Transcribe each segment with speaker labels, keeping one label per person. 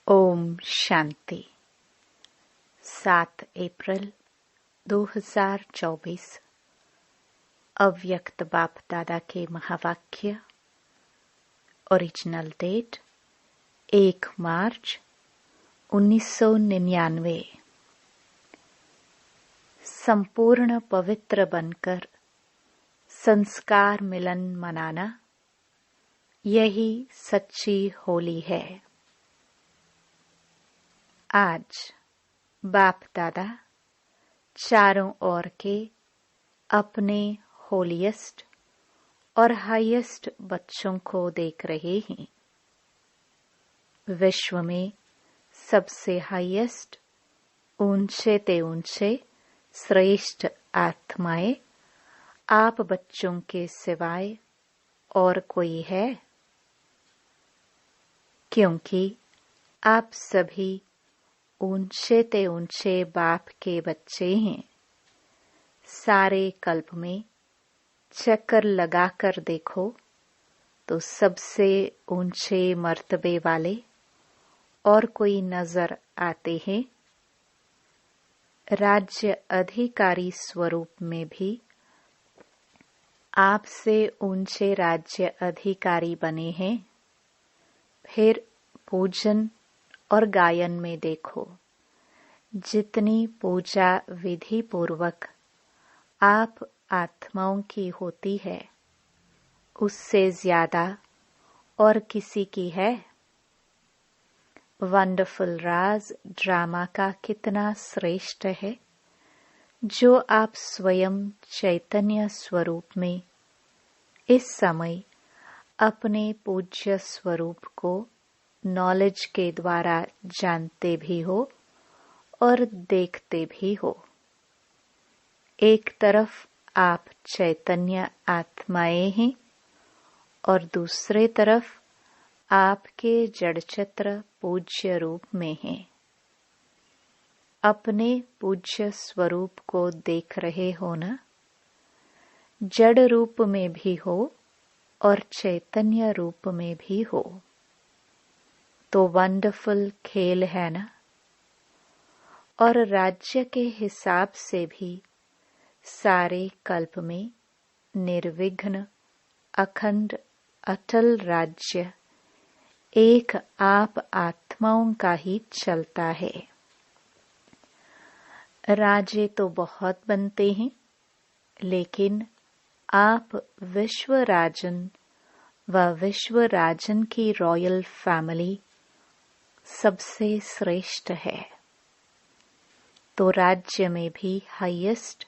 Speaker 1: ओम शांति। 7 अप्रैल 2024 अव्यक्त बाप दादा के महावाक्य। ओरिजिनल डेट 1 मार्च 1999। संपूर्ण पवित्र बनकर संस्कार मिलन मनाना, यही सच्ची होली है। आज बाप दादा चारों ओर के अपने होलीएस्ट और हाईएस्ट बच्चों को देख रहे हैं। विश्व में सबसे हाईएस्ट, ऊंचे ते ऊंचे श्रेष्ठ आत्माएं आप बच्चों के सिवाय और कोई है? क्योंकि आप सभी ऊंचे ते ऊंचे बाप के बच्चे हैं। सारे कल्प में चक्कर लगाकर देखो तो सबसे ऊंचे मर्तबे वाले और कोई नजर आते हैं? राज्य अधिकारी स्वरूप में भी आपसे ऊंचे राज्य अधिकारी बने हैं। फिर पूजन और गायन में देखो, जितनी पूजा विधि पूर्वक आप आत्माओं की होती है, उससे ज्यादा और किसी की है? वंडरफुल राज ड्रामा का कितना श्रेष्ठ है, जो आप स्वयं चैतन्य स्वरूप में इस समय अपने पूज्य स्वरूप को नॉलेज के द्वारा जानते भी हो और देखते भी हो। एक तरफ आप चैतन्य आत्माएं हैं और दूसरे तरफ आपके जड़चित्र पूज्य रूप में हैं। अपने पूज्य स्वरूप को देख रहे हो ना? जड़ रूप में भी हो और चैतन्य रूप में भी हो, तो वंडरफुल खेल है ना? और राज्य के हिसाब से भी सारे कल्प में निर्विघ्न अखंड अटल राज्य एक आप आत्माओं का ही चलता है। राजे तो बहुत बनते हैं, लेकिन आप विश्व राजन व विश्व राजन की रॉयल फैमिली सबसे श्रेष्ठ है। तो राज्य में भी हाईएस्ट,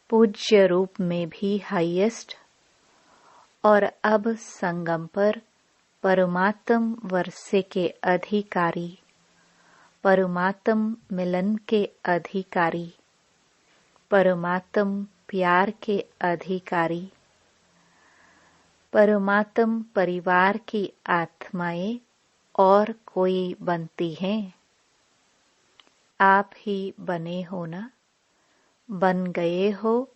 Speaker 1: पूज्य रूप में भी हाईएस्ट, और अब संगम पर परमात्म वर्षे के अधिकारी, परमात्म मिलन के अधिकारी, परमात्म प्यार के अधिकारी, परमात्म परिवार की आत्माएं और कोई बनती हैं? आप ही बने हो ना? बन गए हो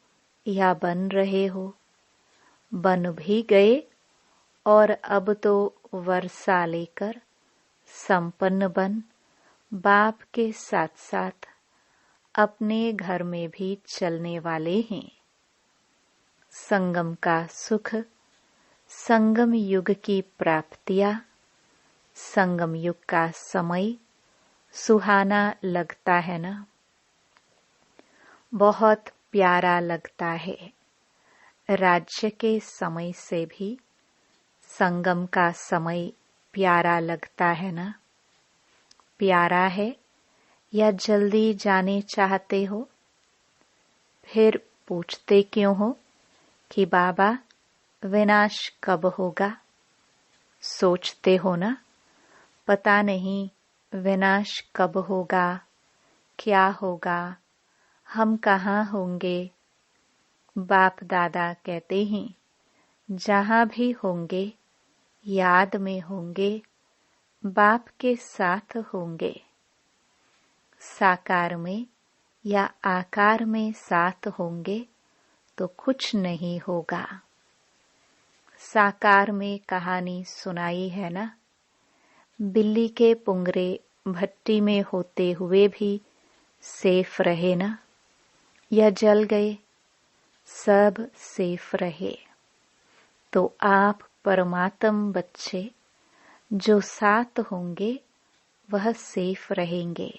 Speaker 1: या बन रहे हो? बन भी गए और अब तो वर्षा लेकर संपन्न बन बाप के साथ साथ अपने घर में भी चलने वाले हैं। संगम का सुख, संगम युग की प्राप्तियां, संगम युग का समय सुहाना लगता है ना? बहुत प्यारा लगता है। राज्य के समय से भी संगम का समय प्यारा लगता है ना? प्यारा है या जल्दी जाने चाहते हो? फिर पूछते क्यों हो कि बाबा विनाश कब होगा? सोचते हो ना, पता नहीं विनाश कब होगा, क्या होगा, हम कहाँ होंगे? बाप दादा कहते हैं, जहाँ भी होंगे याद में होंगे, बाप के साथ होंगे। साकार में या आकार में साथ होंगे तो कुछ नहीं होगा। साकार में कहानी सुनाई है ना? बिल्ली के पुंगरे भट्टी में होते हुए भी सेफ रहे ना, या जल गए, सब सेफ रहे, तो आप परमात्म बच्चे जो साथ होंगे वह सेफ रहेंगे।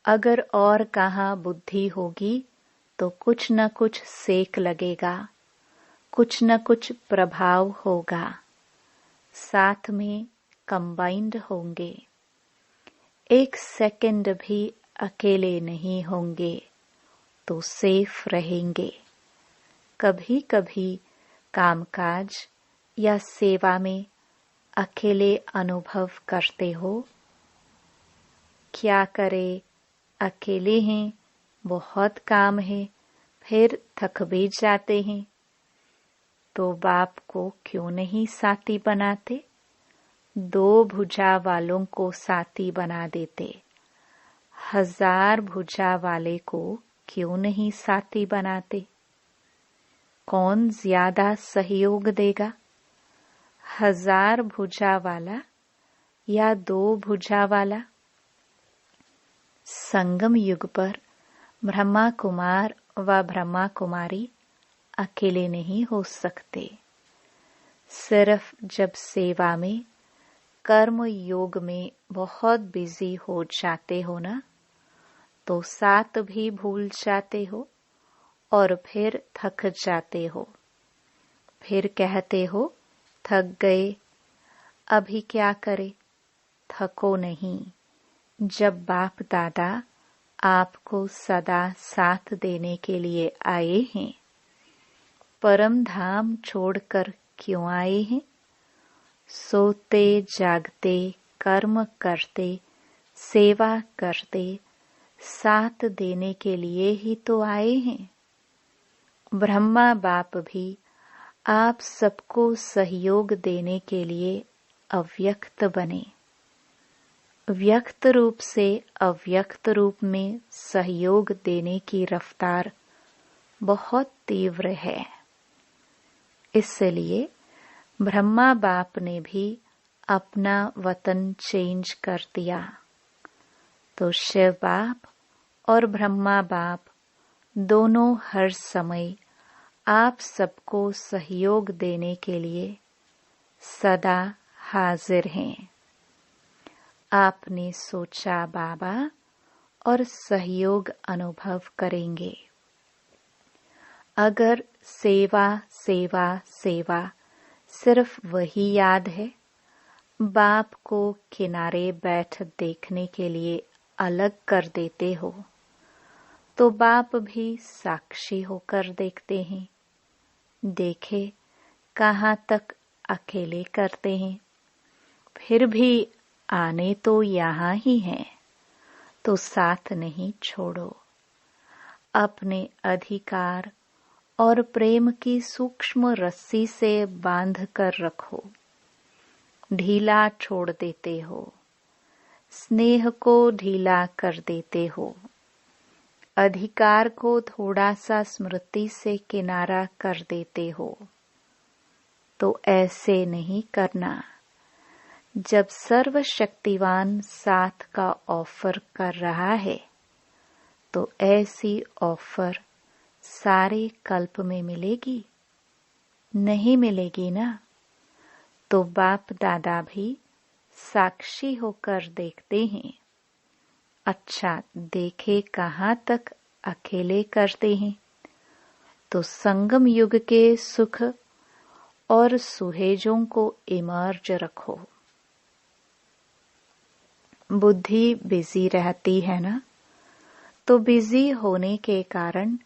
Speaker 1: अगर और कहाँ बुद्धि होगी तो कुछ न कुछ सेक लगेगा, कुछ न कुछ प्रभाव होगा, साथ में कंबाइंड होंगे। एक सेकंड भी अकेले नहीं होंगे तो सेफ रहेंगे। कभी कभी कामकाज या सेवा में अकेले अनुभव करते हो। क्या करे, अकेले हैं, बहुत काम है, फिर थक भी जाते हैं, तो बाप को क्यों नहीं साथी बनाते? 2 भुजा वालों को साथी बना देते, 1000 भुजा वाले को क्यों नहीं साथी बनाते? कौन ज्यादा सहयोग देगा, 1000 भुजा वाला या 2 भुजा वाला? संगम युग पर ब्रह्मा कुमार व ब्रह्मा कुमारी अकेले नहीं हो सकते। सिर्फ जब सेवा में, कर्म योग में बहुत बिजी हो जाते हो ना, तो साथ भी भूल जाते हो और फिर थक जाते हो। फिर कहते हो थक गए, अभी क्या करे? थको नहीं। जब बाप दादा आपको सदा साथ देने के लिए आए हैं, परम धाम छोड़कर क्यों आए हैं? सोते जागते, कर्म करते, सेवा करते, साथ देने के लिए ही तो आए हैं। ब्रह्मा बाप भी आप सबको सहयोग देने के लिए अव्यक्त बने। व्यक्त रूप से अव्यक्त रूप में सहयोग देने की रफ्तार बहुत तीव्र है। इसलिए ब्रह्मा बाप ने भी अपना वतन चेंज कर दिया, तो शिव बाप और ब्रह्मा बाप दोनों हर समय आप सबको सहयोग देने के लिए सदा हाजिर हैं। आपने सोचा बाबा और सहयोग अनुभव करेंगे। अगर सेवा सेवा सेवा सिर्फ वही याद है, बाप को किनारे बैठ देखने के लिए अलग कर देते हो, तो बाप भी साक्षी होकर देखते हैं। देखे कहाँ तक अकेले करते हैं, फिर भी आने तो यहाँ ही हैं, तो साथ नहीं छोड़ो। अपने अधिकार और प्रेम की सूक्ष्म रस्सी से बांध कर रखो। ढीला छोड़ देते हो, स्नेह को ढीला कर देते हो, अधिकार को थोड़ा सा स्मृति से किनारा कर देते हो। तो ऐसे नहीं करना। जब सर्वशक्तिवान साथ का ऑफर कर रहा है, तो ऐसी ऑफर सारे कल्प में मिलेगी? नहीं मिलेगी ना। तो बाप दादा भी साक्षी होकर देखते हैं। अच्छा, देखे कहाँ तक अकेले करते हैं, तो संगम युग के सुख और सुहेजों को इमर्ज रखो। बुद्धि बिजी रहती है ना, तो बिजी होने के कारण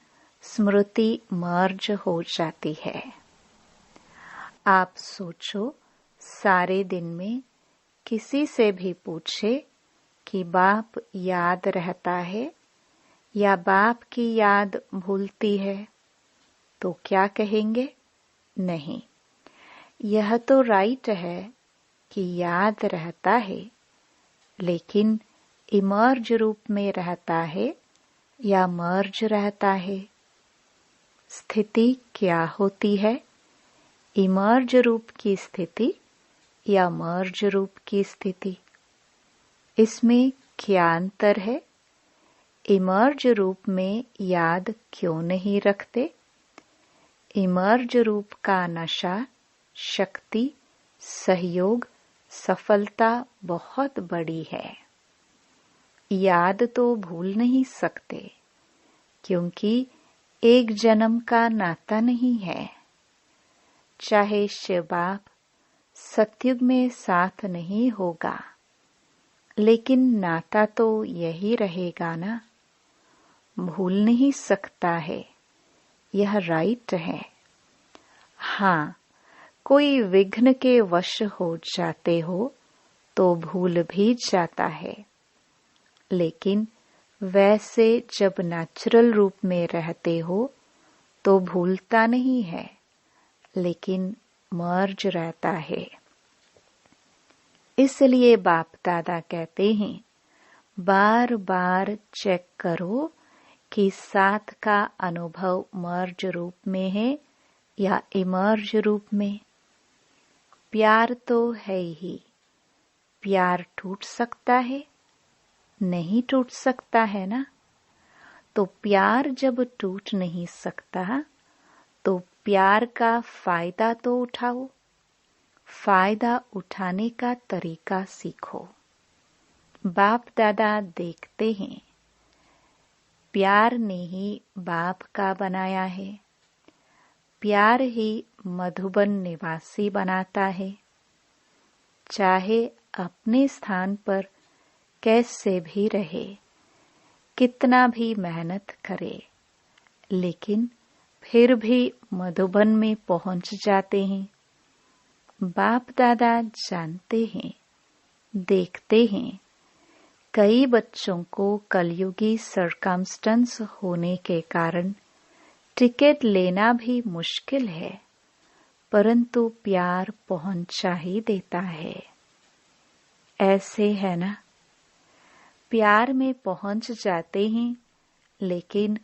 Speaker 1: स्मृति मर्ज हो जाती है। आप सोचो, सारे दिन में किसी से भी पूछे कि बाप याद रहता है या बाप की याद भूलती है, तो क्या कहेंगे? नहीं, यह तो राइट है कि याद रहता है, लेकिन इमर्ज रूप में रहता है या मर्ज रहता है? स्थिति क्या होती है? इमर्ज रूप की स्थिति या मर्ज रूप की स्थिति, इसमें क्या अंतर है? इमर्ज रूप में याद क्यों नहीं रखते? इमर्ज रूप का नशा, शक्ति, सहयोग, सफलता बहुत बड़ी है। याद तो भूल नहीं सकते, क्योंकि एक जन्म का नाता नहीं है। चाहे शिव बाप सतयुग में साथ नहीं होगा, लेकिन नाता तो यही रहेगा ना। भूल नहीं सकता है, यह राइट है। हाँ, कोई विघ्न के वश हो जाते हो तो भूल भी जाता है, लेकिन वैसे जब नेचुरल रूप में रहते हो तो भूलता नहीं है, लेकिन मर्ज रहता है। इसलिए बाप दादा कहते हैं, बार बार चेक करो कि साथ का अनुभव मर्ज रूप में है या इमर्ज रूप में। प्यार तो है ही, प्यार टूट सकता है? नहीं टूट सकता है ना। तो प्यार जब टूट नहीं सकता तो प्यार का फायदा तो उठाओ। फायदा उठाने का तरीका सीखो। बाप दादा देखते हैं, प्यार ने ही बाप का बनाया है। प्यार ही मधुबन निवासी बनाता है। चाहे अपने स्थान पर कैसे भी रहे, कितना भी मेहनत करे, लेकिन फिर भी मधुबन में पहुंच जाते हैं। बाप दादा जानते हैं, देखते हैं, कई बच्चों को कलयुगी सरकमस्टेंस होने के कारण टिकट लेना भी मुश्किल है, परंतु प्यार पहुंचा ही देता है। ऐसे है ना। प्यार में पहुंच जाते हैं, लेकिन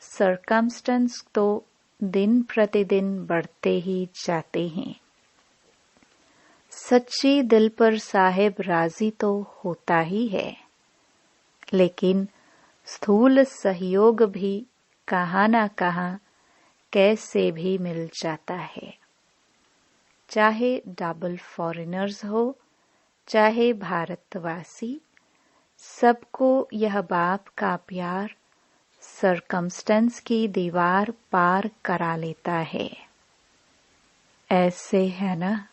Speaker 1: सरकमस्टेंस तो दिन प्रतिदिन बढ़ते ही जाते हैं। सच्ची दिल पर साहिब राजी तो होता ही है, लेकिन स्थूल सहयोग भी कहाँ न कहाँ कैसे भी मिल जाता है। चाहे डबल फॉरेनर्स हो, चाहे भारतवासी, सबको यह बाप का प्यार सरकमस्टेंस की दीवार पार करा लेता है। ऐसे है ना।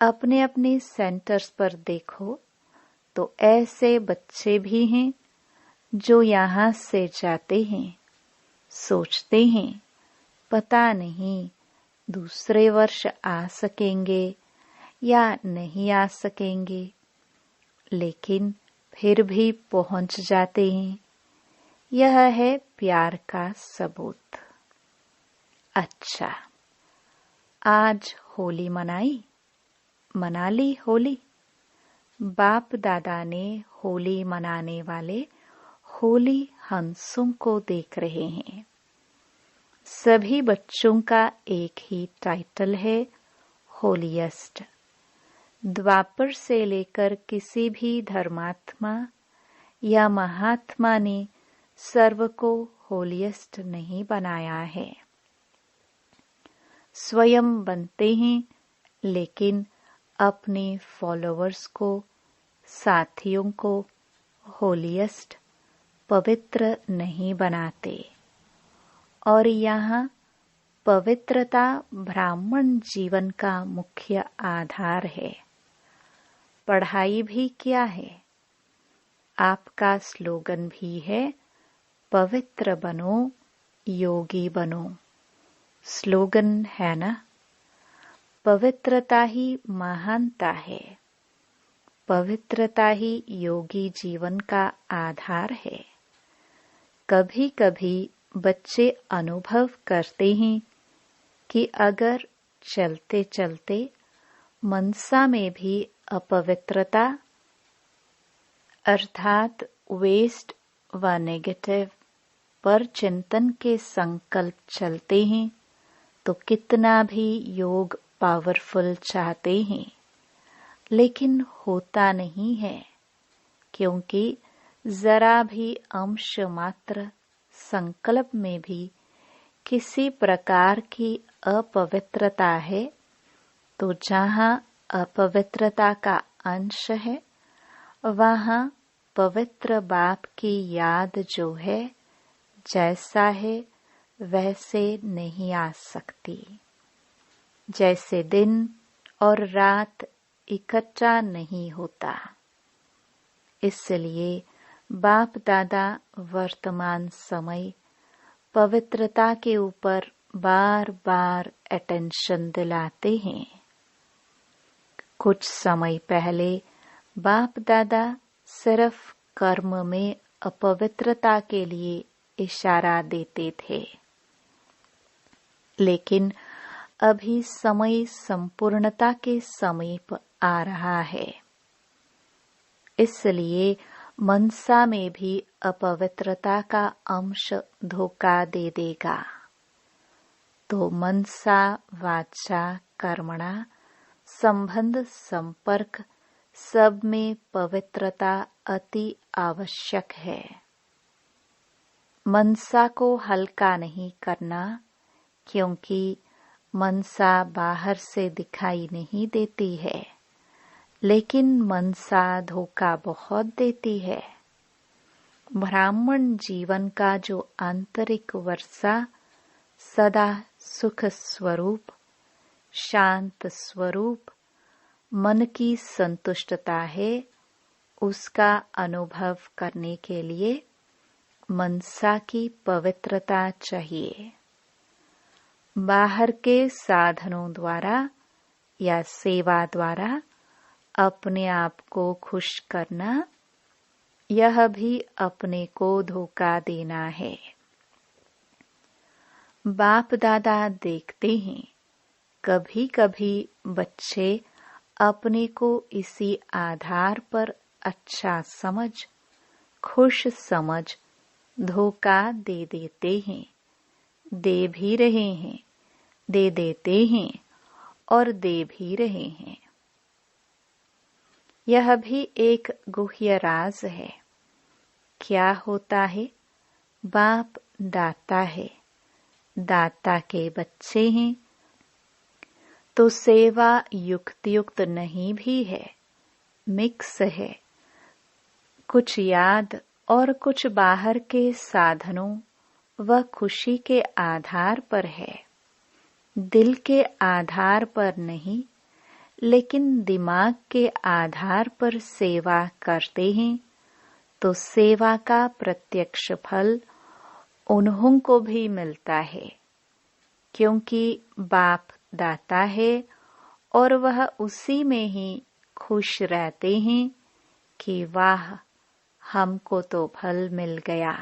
Speaker 1: अपने अपने सेंटर्स पर देखो तो ऐसे बच्चे भी हैं जो यहाँ से जाते हैं, सोचते हैं पता नहीं दूसरे वर्ष आ सकेंगे या नहीं आ सकेंगे, लेकिन फिर भी पहुंच जाते हैं। यह है प्यार का सबूत। अच्छा, आज होली मना ली होली। बाप दादा ने होली मनाने वाले होली हंसों को देख रहे हैं। सभी बच्चों का एक ही टाइटल है, होलीएस्ट। द्वापर से लेकर किसी भी धर्मात्मा या महात्मा ने सर्व को होलीएस्ट नहीं बनाया है। स्वयं बनते हैं, लेकिन अपने फॉलोअर्स को, साथियों को होलीएस्ट, पवित्र नहीं बनाते। और यहाँ पवित्रता ब्राह्मण जीवन का मुख्य आधार है। पढ़ाई भी क्या है? आपका स्लोगन भी है, पवित्र बनो, योगी बनो। स्लोगन है ना। पवित्रता ही महानता है। पवित्रता ही योगी जीवन का आधार है। कभी कभी बच्चे अनुभव करते हैं कि अगर चलते चलते मनसा में भी अपवित्रता अर्थात वेस्ट व नेगेटिव पर चिंतन के संकल्प चलते हैं, तो कितना भी योग पावरफुल चाहते हैं, लेकिन होता नहीं है, क्योंकि जरा भी अंश मात्र संकल्प में भी किसी प्रकार की अपवित्रता है, तो जहाँ अपवित्रता का अंश है, वहाँ पवित्र बाप की याद जो है, जैसा है वैसे नहीं आ सकती। जैसे दिन और रात इकट्ठा नहीं होता। इसलिए बाप दादा वर्तमान समय पवित्रता के ऊपर बार बार अटेंशन दिलाते हैं। कुछ समय पहले बाप दादा सिर्फ कर्म में अपवित्रता के लिए इशारा देते थे, लेकिन अभी समय संपूर्णता के समीप आ रहा है। इसलिए मनसा में भी अपवित्रता का अंश धोखा दे देगा। तो मनसा वाचा कर्मणा संबंध संपर्क सब में पवित्रता अति आवश्यक है। मनसा को हल्का नहीं करना, क्योंकि मनसा बाहर से दिखाई नहीं देती है, लेकिन मनसा धोखा बहुत देती है। ब्राह्मण जीवन का जो आंतरिक वर्षा सदा सुख स्वरूप, शांत स्वरूप, मन की संतुष्टता है, उसका अनुभव करने के लिए मनसा की पवित्रता चाहिए। बाहर के साधनों द्वारा या सेवा द्वारा अपने आप को खुश करना, यह भी अपने को धोखा देना है। बाप दादा देखते हैं, कभी कभी बच्चे अपने को इसी आधार पर अच्छा समझ, खुश समझ धोखा दे देते हैं, दे भी रहे हैं, दे देते हैं और दे भी रहे हैं। यह भी एक गुह्य राज है। क्या होता है? बाप दाता है, दाता के बच्चे हैं, तो सेवा युक्त नहीं भी है, मिक्स है। कुछ याद और कुछ बाहर के साधनों व खुशी के आधार पर है, दिल के आधार पर नहीं, लेकिन दिमाग के आधार पर सेवा करते हैं, तो सेवा का प्रत्यक्ष फल उन्हों को भी मिलता है, क्योंकि बाप दाता है और वह उसी में ही खुश रहते हैं कि वाह, हमको तो फल मिल गया,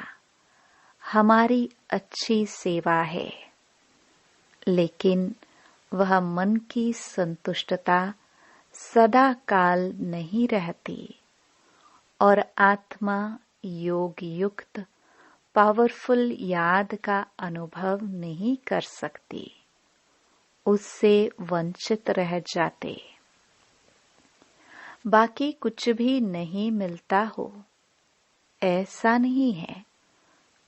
Speaker 1: हमारी अच्छी सेवा है। लेकिन वह मन की संतुष्टता सदा काल नहीं रहती और आत्मा योग युक्त पावरफुल याद का अनुभव नहीं कर सकती, उससे वंचित रह जाते। बाकी कुछ भी नहीं मिलता हो, ऐसा नहीं है।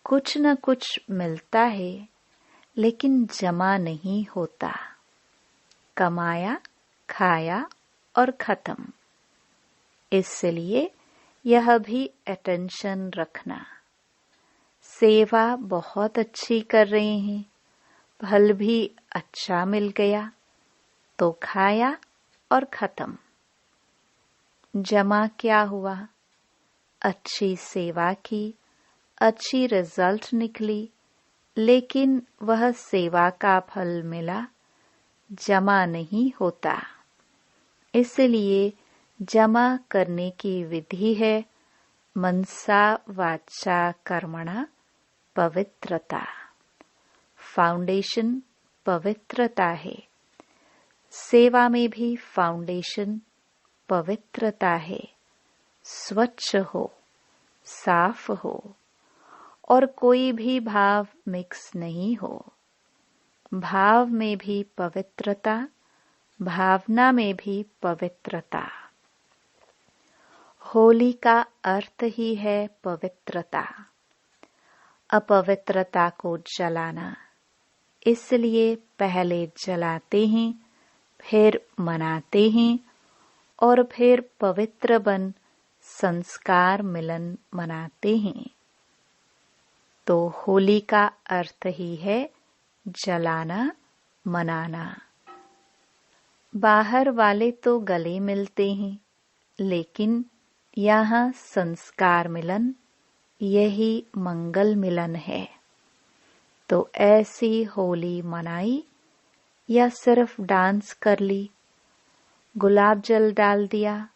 Speaker 1: कुछ न कुछ मिलता है, लेकिन जमा नहीं होता। कमाया, खाया और खत्म। इसलिए यह भी अटेंशन रखना। सेवा बहुत अच्छी कर रहे हैं, फल भी अच्छा मिल गया, तो खाया और खत्म। जमा क्या हुआ? अच्छी सेवा की, अच्छी रिजल्ट निकली, लेकिन वह सेवा का फल मिला, जमा नहीं होता। इसलिए जमा करने की विधि है मनसा वाचा कर्मणा पवित्रता। फाउंडेशन पवित्रता है। सेवा में भी फाउंडेशन पवित्रता है। स्वच्छ हो, साफ हो और कोई भी भाव मिक्स नहीं हो। भाव में भी पवित्रता, भावना में भी पवित्रता। होली का अर्थ ही है पवित्रता, अपवित्रता को जलाना। इसलिए पहले जलाते हैं, फिर मनाते हैं और फिर पवित्र बन संस्कार मिलन मनाते हैं। तो होली का अर्थ ही है जलाना, मनाना। बाहर वाले तो गले मिलते हैं, लेकिन यहाँ संस्कार मिलन, यही मंगल मिलन है। तो ऐसी होली मनाई या सिर्फ डांस कर ली, गुलाब जल डाल दिया,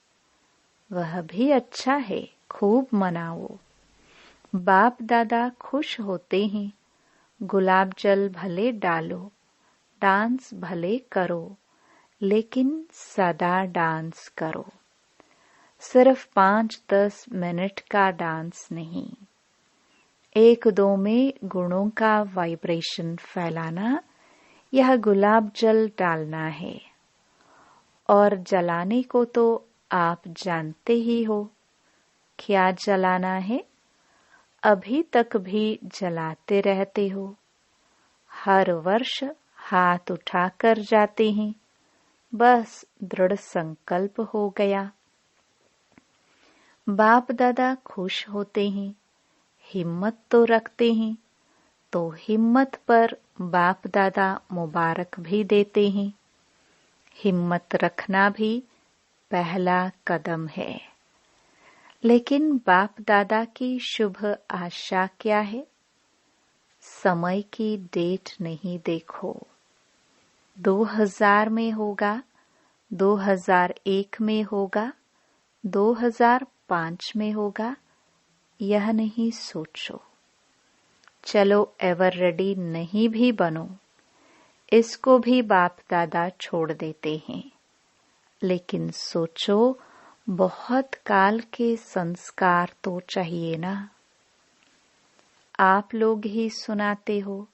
Speaker 1: वह भी अच्छा है, खूब मनाओ। बाप दादा खुश होते हैं, गुलाब जल भले डालो, डांस भले करो, लेकिन सदा डांस करो। सिर्फ 5-10 मिनट का डांस नहीं, 1-2 में गुणों का वाइब्रेशन फैलाना, यह गुलाब जल डालना है। और जलाने को तो आप जानते ही हो, क्या जलाना है। अभी तक भी जलाते रहते हो, हर वर्ष हाथ उठाकर जाते हैं, बस दृढ़ संकल्प हो गया। बाप दादा खुश होते हैं, हिम्मत तो रखते हैं, तो हिम्मत पर बाप दादा मुबारक भी देते हैं। हिम्मत रखना भी पहला कदम है। लेकिन बाप दादा की शुभ आशा क्या है? समय की डेट नहीं देखो, 2000 में होगा, 2001 में होगा, 2005 में होगा, यह नहीं सोचो। चलो एवर रेडी नहीं भी बनो, इसको भी बाप दादा छोड़ देते हैं। लेकिन सोचो, बहुत काल के संस्कार तो चाहिए ना। आप लोग ही सुनाते हो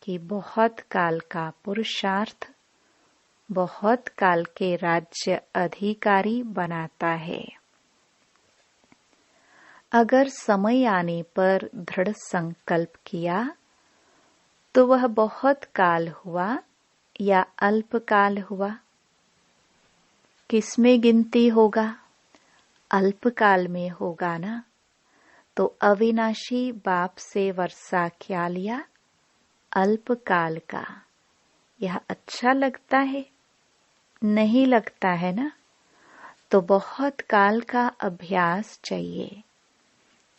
Speaker 1: कि बहुत काल का पुरुषार्थ बहुत काल के राज्य अधिकारी बनाता है। अगर समय आने पर दृढ़ संकल्प किया तो वह बहुत काल हुआ या अल्पकाल हुआ, किसमें गिनती होगा? अल्पकाल में होगा ना। तो अविनाशी बाप से वर्षा क्या लिया? अल्पकाल का। यह अच्छा लगता है? नहीं लगता है ना। तो बहुत काल का अभ्यास चाहिए।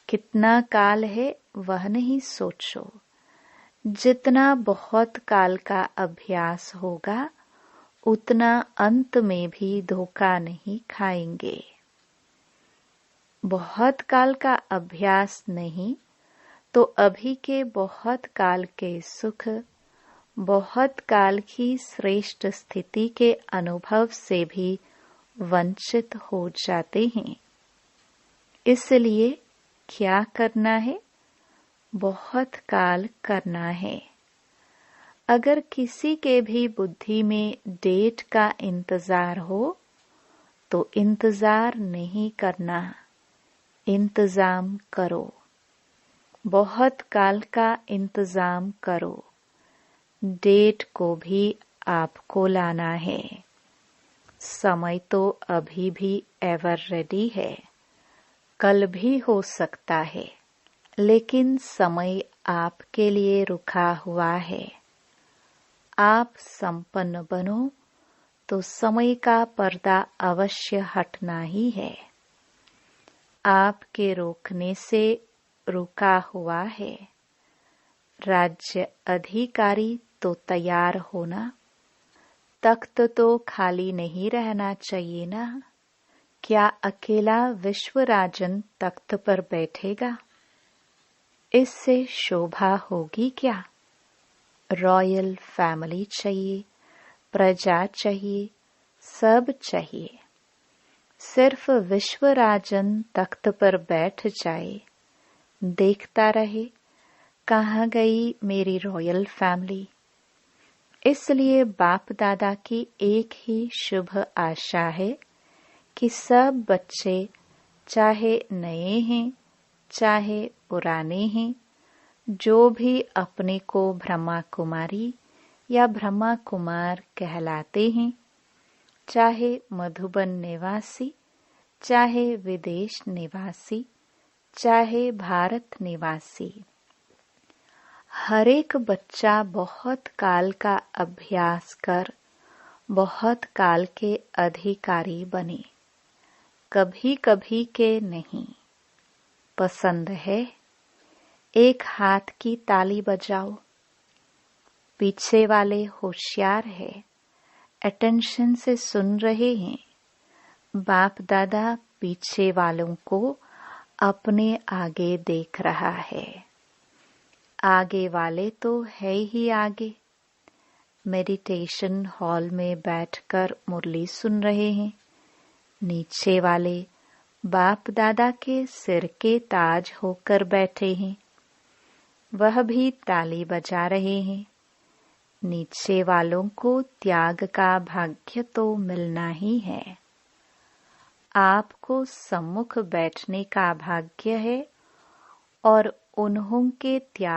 Speaker 1: कितना काल है वह नहीं सोचो, जितना बहुत काल का अभ्यास होगा उतना अंत में भी धोखा नहीं खाएंगे। बहुत काल का अभ्यास नहीं तो अभी के बहुत काल के सुख, बहुत काल की श्रेष्ठ स्थिति के अनुभव से भी वंचित हो जाते हैं। इसलिए क्या करना है? बहुत काल करना है। अगर किसी के भी बुद्धि में डेट का इंतजार हो तो इंतजार नहीं करना, इंतजाम करो। बहुत काल का इंतजाम करो। डेट को भी आपको लाना है। समय तो अभी भी एवर रेडी है, कल भी हो सकता है, लेकिन समय आपके लिए रुका हुआ है। आप संपन्न बनो तो समय का पर्दा अवश्य हटना ही है। आपके रोकने से रुका हुआ है। राज्य अधिकारी तो तैयार होना, तख्त तो खाली नहीं रहना चाहिए ना। क्या अकेला विश्वराजन तख्त पर बैठेगा? इससे शोभा होगी क्या? रॉयल फैमिली चाहिए, प्रजा चाहिए, सब चाहिए। सिर्फ विश्वराजन तख्त पर बैठ जाए, देखता रहे कहाँ गई मेरी रॉयल फैमिली। इसलिए बाप दादा की एक ही शुभ आशा है कि सब बच्चे चाहे नए हैं चाहे पुराने हैं, जो भी अपने को ब्रह्मा कुमारी या ब्रह्मा कुमार कहलाते हैं, चाहे मधुबन निवासी, चाहे विदेश निवासी, चाहे भारत निवासी, हर एक बच्चा बहुत काल का अभ्यास कर बहुत काल के अधिकारी बने, कभी कभी के नहीं। पसंद है? एक हाथ की ताली बजाओ। पीछे वाले होशियार है, अटेंशन से सुन रहे हैं। बाप दादा पीछे वालों को अपने आगे देख रहा है। आगे वाले तो है ही आगे। मेडिटेशन हॉल में बैठकर मुरली सुन रहे हैं। नीचे वाले बाप दादा के सिर के ताज होकर बैठे हैं, वह भी ताली बजा रहे हैं। नीचे वालों को त्याग का भाग्य तो मिलना ही है। आपको सम्मुख बैठने का भाग्य है और उन्हों के त्याग